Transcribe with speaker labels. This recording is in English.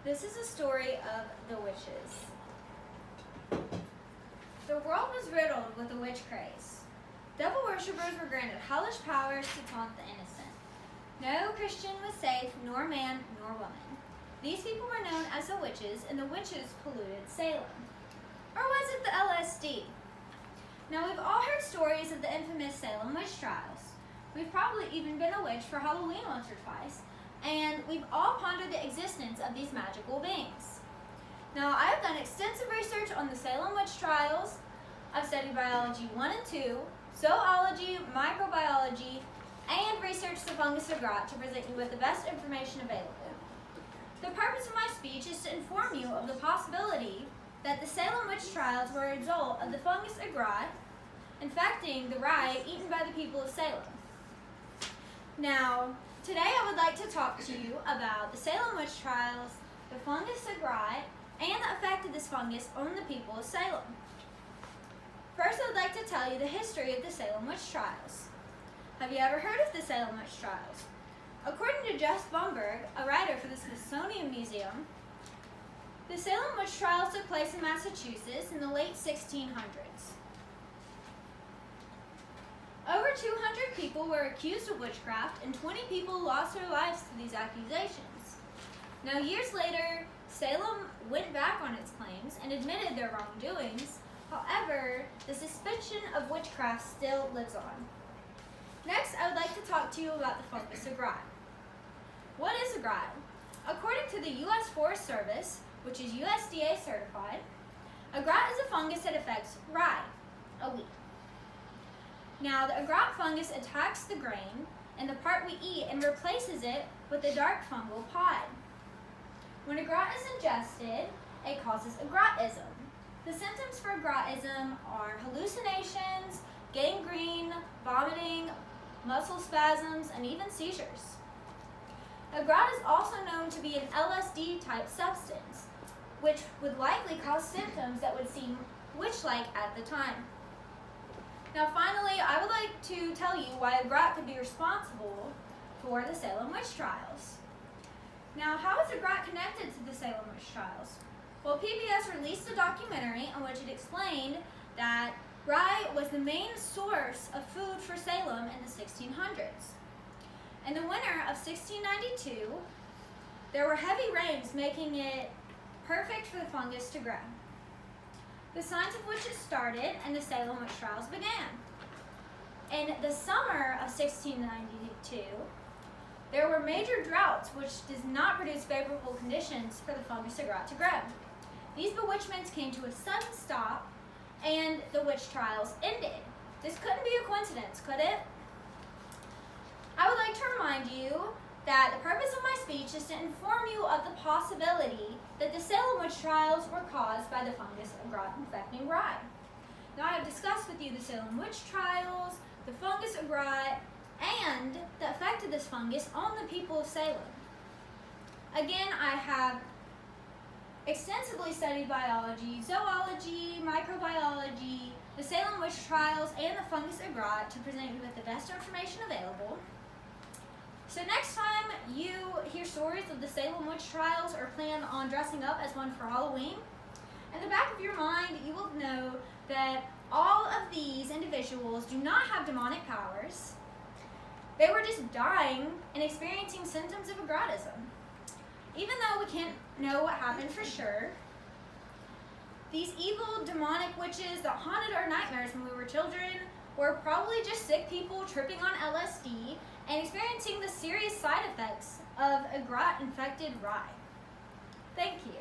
Speaker 1: This is a story of the witches. The world was riddled with a witch craze. Devil worshippers were granted hellish powers to taunt the innocent. No Christian was safe, nor man nor woman. These people were known as the witches, and the witches polluted Salem. Or was it the LSD? Now, we've all heard stories of the infamous Salem witch trials. We've probably even been a witch for Halloween once or twice, and we've all pondered the existence of these magical beings. Now, I have done extensive research on the Salem witch trials. I've studied biology 1 and 2, zoology, microbiology, and researched the fungus Ergot to present you with the best information available. The purpose of my speech is to inform you of the possibility that the Salem witch trials were a result of the fungus Ergot infecting the rye eaten by the people of Salem. Now, today I would like to talk to you about the Salem witch trials, the fungus Ergot, and the effect of this fungus on the people of Salem. First, I would like to tell you the history of the Salem witch trials. Have you ever heard of the Salem witch trials? According to Jess Bumberg, a writer for the Smithsonian Museum, the Salem witch trials took place in Massachusetts in the late 1600s. Over 200 people were accused of witchcraft, and 20 people lost their lives to these accusations. Now, years later, Salem went back on its claims and admitted their wrongdoings. However, the suspicion of witchcraft still lives on. Next, I would like to talk to you about the fungus Ergot. What is Ergot? According to the U.S. Forest Service, which is USDA certified, Ergot is a fungus that affects rye, a wheat. Now, the Ergot fungus attacks the grain and the part we eat and replaces it with a dark fungal pod. When Ergot is ingested, it causes Ergotism. The symptoms for Ergotism are hallucinations, gangrene, vomiting, muscle spasms, and even seizures. Ergot is also known to be an LSD-type substance, which would likely cause symptoms that would seem witch-like at the time. Now, finally, I would like to tell you why Ergot could be responsible for the Salem witch trials. Now, how is Ergot connected to the Salem witch trials? Well, PBS released a documentary in which it explained that rye was the main source of food for Salem in the 1600s. In the winter of 1692, there were heavy rains, making it perfect for the fungus to grow. The signs of witches started, and the Salem witch trials began. In the summer of 1692, there were major droughts, which does not produce favorable conditions for the fungus Ergot to grow. These bewitchments came to a sudden stop, and the witch trials ended. This couldn't be a coincidence, could it? I would like to remind you that the purpose of my speech is to inform you of the possibility that the Salem witch trials were caused by the fungus Ergot infecting rye. Now, I have discussed with you the Salem witch trials, the fungus Ergot, and the effect of this fungus on the people of Salem. Again, I have extensively studied biology, zoology, microbiology, the Salem witch trials, and the fungus Ergot to present you with the best information available. So next time you hear stories of the Salem witch trials or plan on dressing up as one for Halloween, in the back of your mind you will know that all of these individuals do not have demonic powers. They were just dying and experiencing symptoms of Ergotism. Even though we can't know what happened for sure, these evil demonic witches that haunted our nightmares when we were children were probably just sick people tripping on LSD and experiencing the serious side effects of Ergot-infected rye. Thank you.